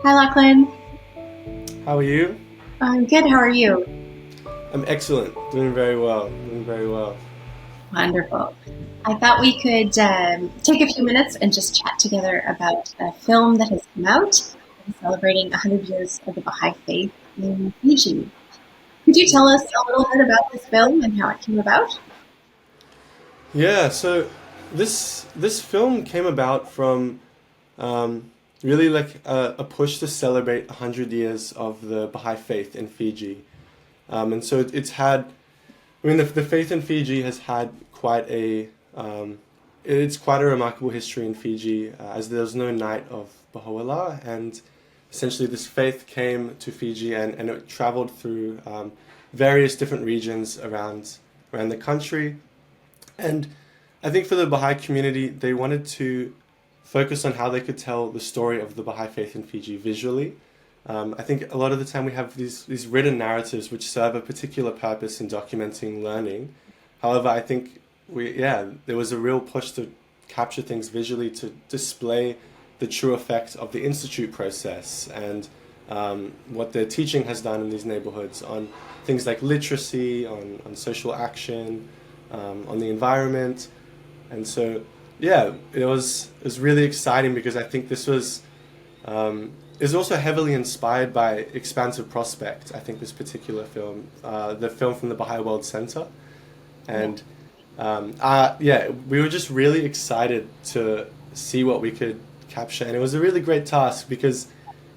Hi, Lachlan. How are you? I'm good. How are you? I'm excellent. Doing very well. Doing very well. Wonderful. I thought we could take a few minutes and just chat together about a film that has come out celebrating 100 years of the Baha'i Faith in Fiji. Could you tell us a little bit about this film and how it came about? Yeah, so this film came about from really like a push to celebrate 100 years of the Baha'i Faith in Fiji. And so it's had, I mean, the faith in Fiji has had quite it's quite a remarkable history in Fiji, as there's no night of Baha'u'llah, and essentially this faith came to Fiji and it traveled through various different regions around the country. And I think for the Baha'i community, they wanted to focus on how they could tell the story of the Baha'i faith in Fiji visually. I think a lot of the time we have these written narratives which serve a particular purpose in documenting learning. However, I think there was a real push to capture things visually to display the true effect of the institute process and what the teaching has done in these neighborhoods on things like literacy, on social action, on the environment. And so, yeah, it was really exciting because I think this was is also heavily inspired by Expansive Prospect. I think this particular film, the film from the Baha'i World Center, Yeah. and we were just really excited to see what we could capture, and it was a really great task because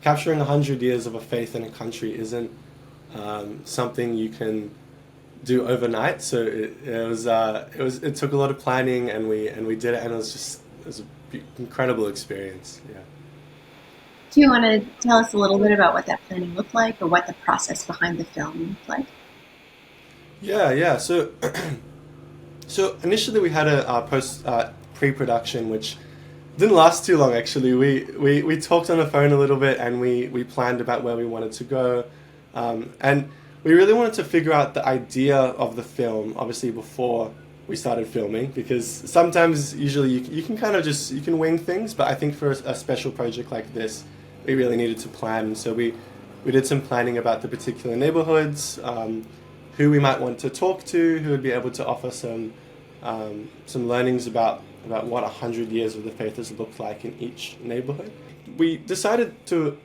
capturing 100 years of a faith in a country isn't something you can do overnight. So it took a lot of planning, and we did it, and it was an incredible experience. Yeah. Do you want to tell us a little bit about what that planning looked like or what the process behind the film looked like? Yeah. So initially we had a post pre-production which didn't last too long actually. We talked on the phone a little bit and we planned about where we wanted to go, and we really wanted to figure out the idea of the film obviously before we started filming, because sometimes usually you can kind of just you can wing things, but I think for a special project like this we really needed to plan. So we did some planning about the particular neighborhoods, who we might want to talk to, who would be able to offer some learnings about what 100 years of the faith has looked like in each neighborhood. We decided to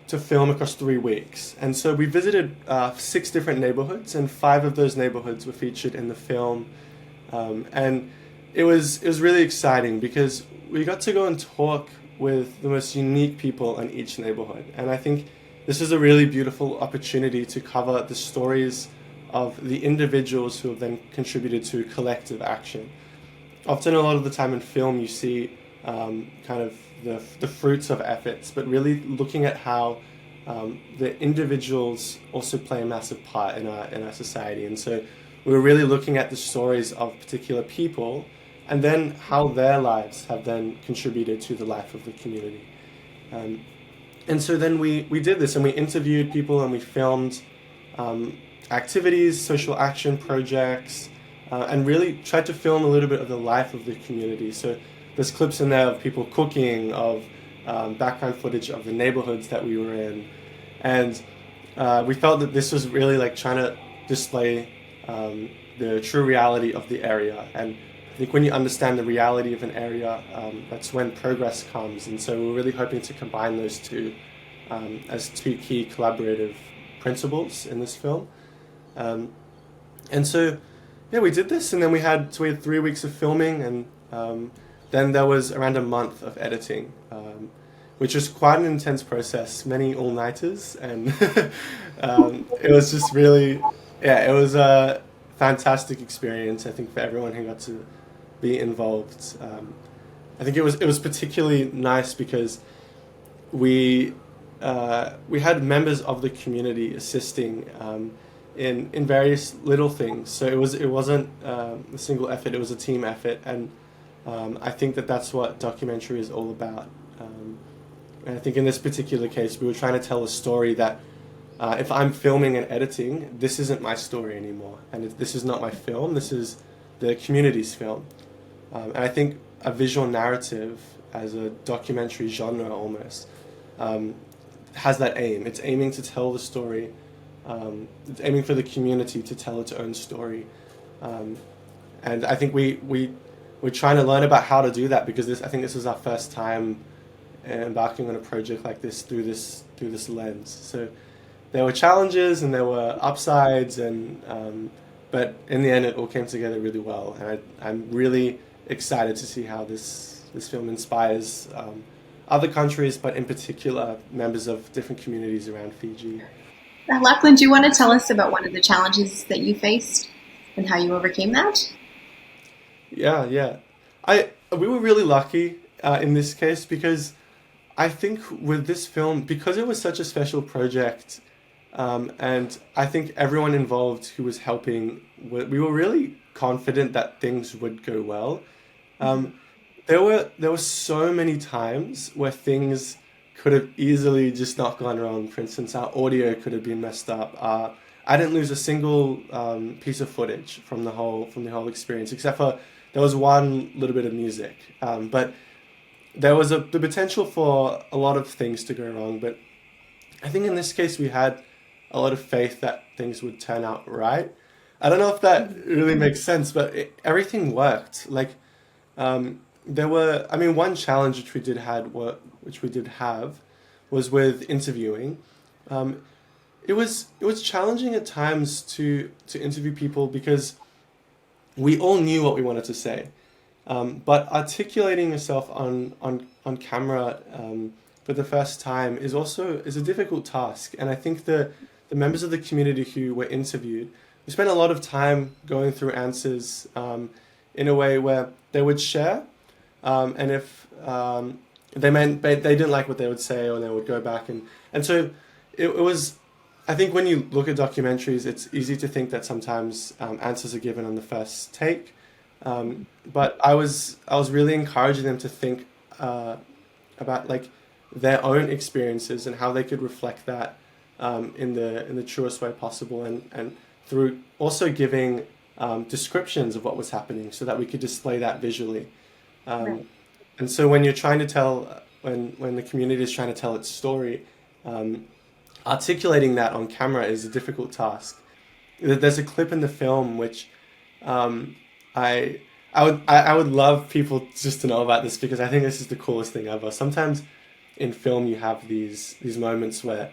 film across 3 weeks, and so we visited 6 different neighborhoods, and 5 of those neighborhoods were featured in the film, and it was really exciting because we got to go and talk with the most unique people in each neighborhood, and I think this is a really beautiful opportunity to cover the stories of the individuals who have then contributed to collective action. Often, a lot of the time in film, you see kind of the fruits of efforts, but really looking at how the individuals also play a massive part in our society. And so, we were really looking at the stories of particular people, and then how their lives have then contributed to the life of the community. Um, and so then we did this and we interviewed people and we filmed um, activities, social action projects, and really tried to film a little bit of the life of the community. So there's clips in there of people cooking, of background footage of the neighborhoods that we were in. And we felt that this was really like trying to display the true reality of the area. And I think when you understand the reality of an area, that's when progress comes. And so we're really hoping to combine those two as two key collaborative principles in this film. Um, and so, yeah, we did this, and then we had 3 weeks of filming, and then there was around a month of editing, which was quite an intense process, many all-nighters, and it was just really, yeah, it was a fantastic experience, I think, for everyone who got to be involved. I think it was particularly nice because we we had members of the community assisting in various little things. So it wasn't a single effort; it was a team effort, and I think that that's what documentary is all about. And I think in this particular case, we were trying to tell a story that if I'm filming and editing, this isn't my story anymore, and this is not my film. This is the community's film. And I think a visual narrative as a documentary genre almost um, has that aim. It's aiming to tell the story. It's aiming for the community to tell its own story. Um, and I think we're trying to learn about how to do that because I think this is our first time embarking on a project like this through this lens. So there were challenges and there were upsides, and but in the end, it all came together really well. And I'm really excited to see how this film inspires other countries, but in particular members of different communities around Fiji. Lachlan, do you want to tell us about one of the challenges that you faced and how you overcame that? Yeah, yeah. We were really lucky in this case because I think with this film, because it was such a special project, and I think everyone involved who was helping, we were really confident that things would go well. Um, there were so many times where things could have easily just not gone wrong. For instance, our audio could have been messed up. I didn't lose a single piece of footage from the whole experience, except for there was one little bit of music. But there was the potential for a lot of things to go wrong. But I think in this case we had a lot of faith that things would turn out right. I don't know if that really makes sense, but everything worked. Like there were, I mean, one challenge which we did have was with interviewing. Um, it was challenging at times to interview people because we all knew what we wanted to say, but articulating yourself on camera for the first time is a difficult task. And I think the members of the community who were interviewed, we spent a lot of time going through answers in a way where they would share, and if they didn't like what they would say, or they would go back and so it was. I think when you look at documentaries, it's easy to think that sometimes answers are given on the first take, but I was really encouraging them to think about like their own experiences and how they could reflect that in the truest way possible, and through also giving descriptions of what was happening so that we could display that visually. Right. Um, and so when you're trying to tell, when the community is trying to tell its story, um, articulating that on camera is a difficult task. There's a clip in the film which um, I would love people just to know about this because I think this is the coolest thing ever. Sometimes in film you have these moments where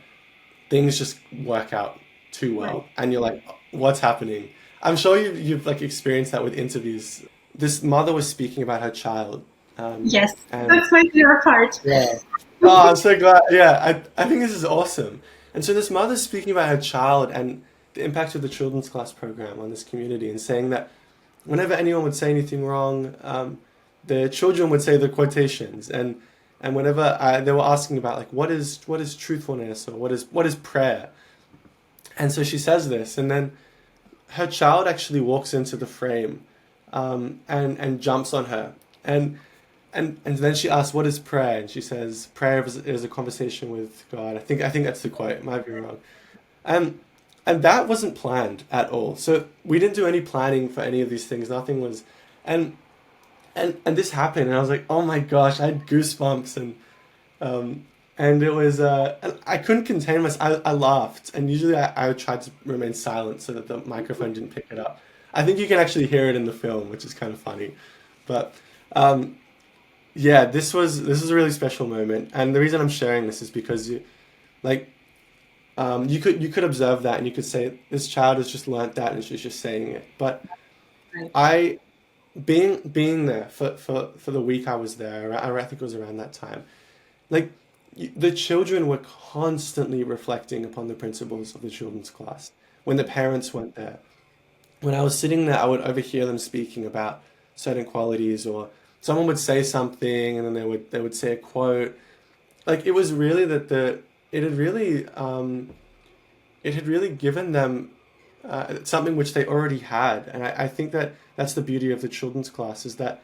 things just work out too Right. well, and you're like, what's happening? I'm sure you've like experienced that with interviews. This mother was speaking about her child, Yes, and that's my favorite part. yeah. Oh, I'm so glad. Yeah, I think this is awesome. And so this mother's speaking about her child and the impact of the children's class program on this community, and saying that whenever anyone would say anything wrong, the children would say the quotations, and whenever they were asking about like what is truthfulness, or what is prayer, and so she says this, and then her child actually walks into the frame, and jumps on her, and and then she asks, "What is prayer?" And she says, "Prayer is a conversation with God." I think that's the quote. Might be wrong. And and that wasn't planned at all. So we didn't do any planning for any of these things. Nothing was, and and this happened, and I was like, "Oh my gosh!" I had goosebumps, um, and it was and I couldn't contain myself. I laughed, and usually I would try to remain silent so that the microphone didn't pick it up. I think you can actually hear it in the film, which is kind of funny, but. Um, yeah, this was a really special moment, and the reason I'm sharing this is because like you could observe that and you could say this child has just learnt that and she's just saying it. But Right. I being there for the week I was there, I think it was around that time. Like the children were constantly reflecting upon the principles of the children's class when the parents weren't there. When I was sitting there, I would overhear them speaking about certain qualities, or someone would say something and then they would say a quote. Like it was really that the it had really it had really given them something which they already had, and I think that that's the beauty of the children's class, is that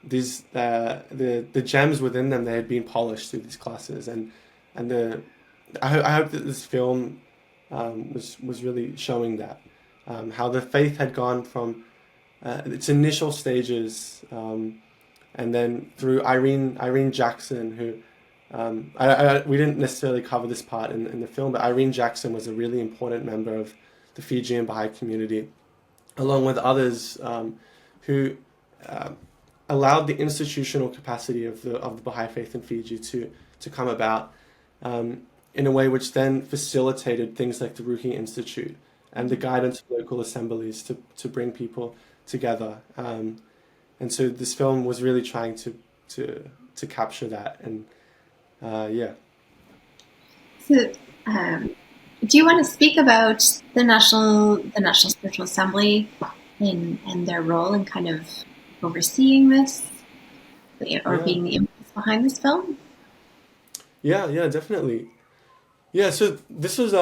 these the gems within them, they had been polished through these classes, and I hope that this film was really showing that how the faith had gone from its initial stages, and then through Irene Jackson, who we didn't necessarily cover this part in the film, but Irene Jackson was a really important member of the Fijian Baha'i community, along with others who allowed the institutional capacity of the Baha'i Faith in Fiji to come about in a way which then facilitated things like the Ruhi Institute and the guidance of local assemblies to bring people together. And so this film was really trying to capture that. And yeah. So, do you want to speak about the National Spiritual Assembly and their role in kind of overseeing this or Yeah. being the impetus behind this film? Yeah, definitely. Yeah, so this was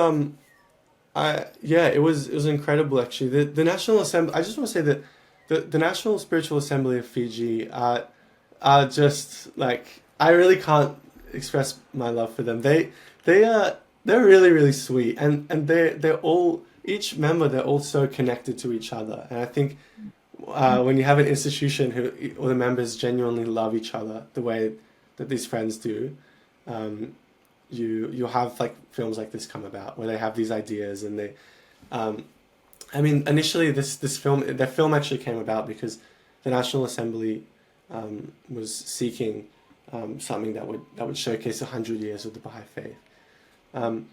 it was incredible actually. The National Assembly, I just want to say that the National Spiritual Assembly of Fiji are just like, I really can't express my love for them. They're really really sweet, and they're all, each member, they're all so connected to each other. And I think when you have an institution who all the members genuinely love each other the way that these friends do, um, you'll have like films like this come about where they have these ideas and they um, I mean, initially the film actually came about because the National Assembly was seeking something that would showcase 100 years of the Baha'i Faith. Um,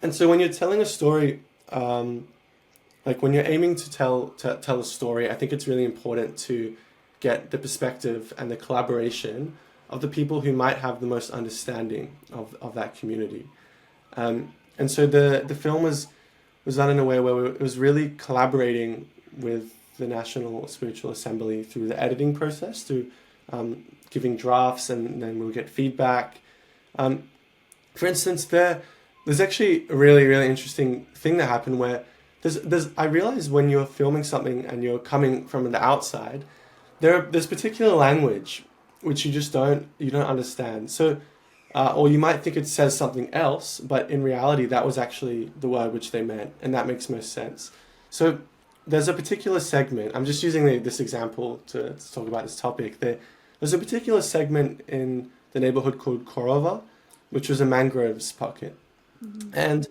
and so when you're telling a story, like when you're aiming to tell a story, I think it's really important to get the perspective and the collaboration of the people who might have the most understanding of that community. And so the film was done in a way where it was really collaborating with the National Spiritual Assembly through the editing process, through giving drafts, and then we'll get feedback. Um, for instance, there's actually a really really interesting thing that happened where there's I realize when you're filming something and you're coming from the outside, there's particular language which you don't understand. So or you might think it says something else, but in reality, that was actually the word which they meant, and that makes most sense. So there's a particular segment. I'm just using this example to talk about this topic. There's a particular segment in the neighborhood called Korova, which was a mangroves pocket, and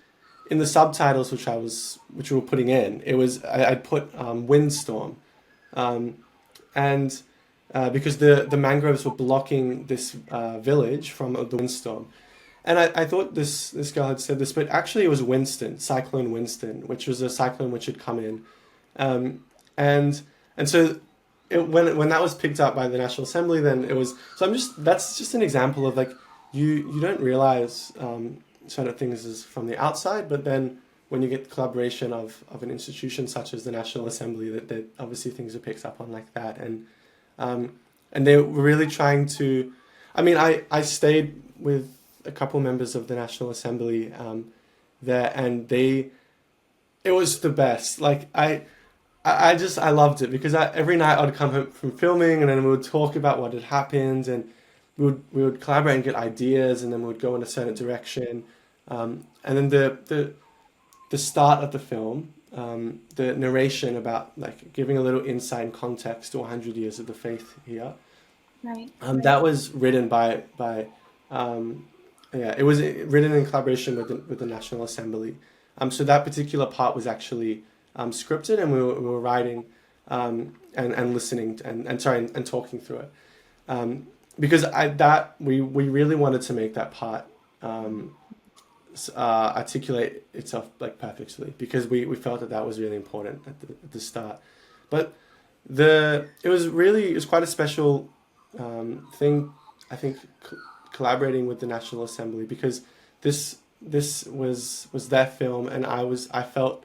in the subtitles which we were putting in, I'd put windstorm, um, and because the mangroves were blocking this village from the windstorm. And I thought this girl had said this, but actually it was Winston, Cyclone Winston, which was a cyclone which had come in, um, and so when that was picked up by the National Assembly, then it was. So that's just an example of like you don't realize certain things is from the outside, but then when you get collaboration of an institution such as the National Assembly, that obviously things are picked up on like that. Um, and they were really trying to. I mean, I stayed with a couple members of the National Assembly there, and it was the best. Like I loved it because every night I'd come home from filming, and then we would talk about what had happened, and we would collaborate and get ideas, and then we would go in a certain direction. And then the start of the film, the narration about like giving a little insight and context to 100 years of the faith here. Right. That was written by yeah, it was written in collaboration with the National Assembly. So that particular part was actually scripted, and we were writing and listening and sorry and talking through it because we really wanted to make that part articulate itself like perfectly because we felt that was really important at the start. But it was quite a special thing, I think, collaborating with the National Assembly because this was their film, and I felt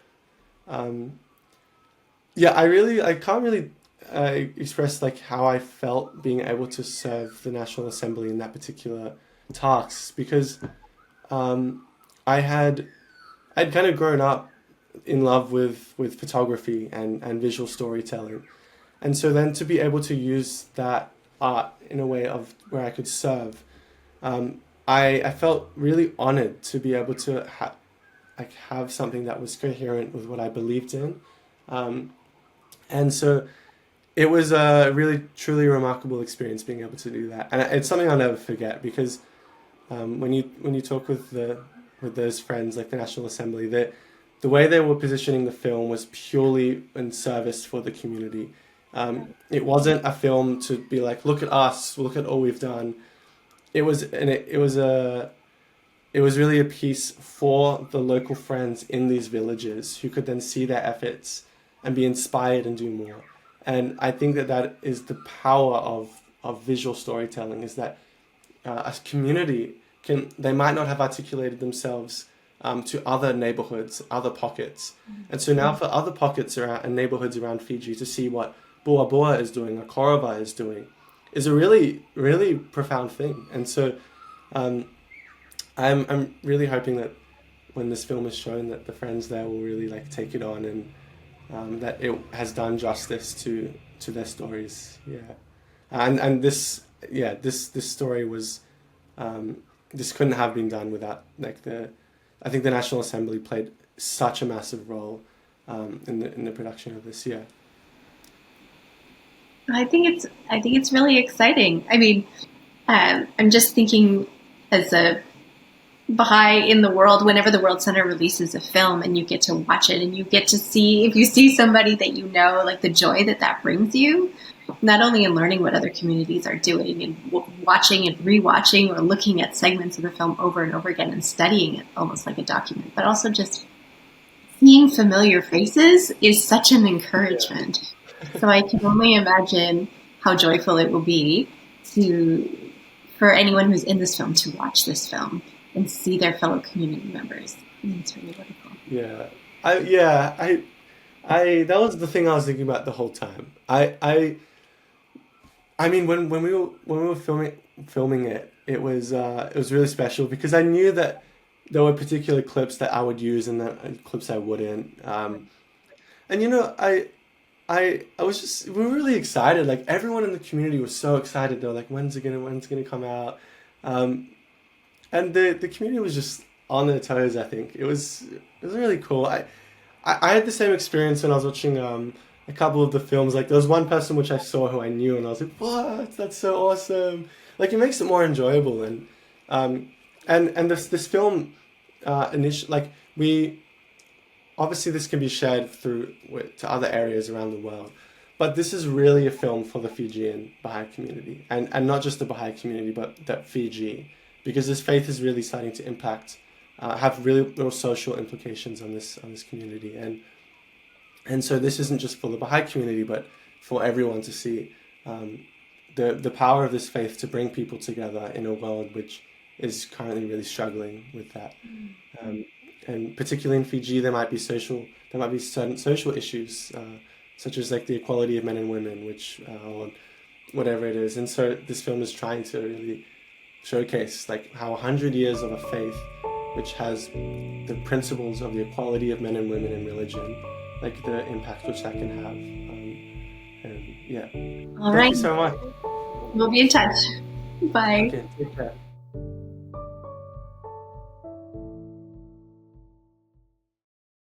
yeah, I can't really express like how I felt being able to serve the National Assembly in that particular task because I had I'd kind of grown up in love with photography and visual storytelling, and so then to be able to use that art in a way of where I could serve, I felt really honored to be able to have something that was coherent with what I believed in, and so it was a really truly remarkable experience being able to do that, and it's something I'll never forget because when you talk with those friends, like the National Assembly, the way they were positioning the film was purely in service for the community. It wasn't a film to be like, look at us, look at all we've done. It was really a piece for the local friends in these villages who could then see their efforts and be inspired and do more. And I think that that is the power of visual storytelling, is that a community they might not have articulated themselves to other neighborhoods, other pockets. And so now for other pockets around and neighborhoods around Fiji to see what Boa Boa is doing or Korova is doing is a really, really profound thing. And so um, I'm really hoping that when this film is shown, that the friends there will really like take it on, and that it has done justice to their stories. Yeah, and this this story was this couldn't have been done without like I think the National Assembly played such a massive role in the production of this. Yeah. I think it's really exciting. I mean, I'm just thinking as a Baha'i in the world, whenever the World Center releases a film and you get to watch it and you get to see, if you see somebody that you know, like the joy that that brings you, not only in learning what other communities are doing and watching and rewatching or looking at segments of the film over and over again and studying it almost like a document, but also just seeing familiar faces is such an encouragement. So I can only imagine how joyful it will be to for anyone who's in this film to watch this film and see their fellow community members. I think it's really wonderful. Yeah. I that was the thing I was thinking about the whole time. I mean, when we were filming it, it was really special because I knew that there were particular clips that I would use and that clips I wouldn't. And you know, I was just we were really excited. Like everyone in the community was so excited. They were like, when's it gonna come out? And the community was just on their toes. I think it was really cool. I had the same experience when I was watching a couple of the films. Like there was one person which I saw who I knew, and I was like, "What? That's so awesome!" Like it makes it more enjoyable. And this film, initially, like we obviously this can be shared to other areas around the world, but this is really a film for the Fijian Baha'i community, and not just the Baha'i community, but that Fiji, because this faith is really starting to impact, have really real social implications on this community, and so this isn't just for the Baha'i community, but for everyone to see the power of this faith to bring people together in a world which is currently really struggling with that. And particularly in Fiji, there might be certain social issues, such as like the equality of men and women, which or whatever it is. And so this film is trying to really showcase like how 100 years of a faith, which has the principles of the equality of men and women in religion, like the impact which that can have. And yeah, All thank right. you so much. We'll be in touch. Bye. Okay, take care.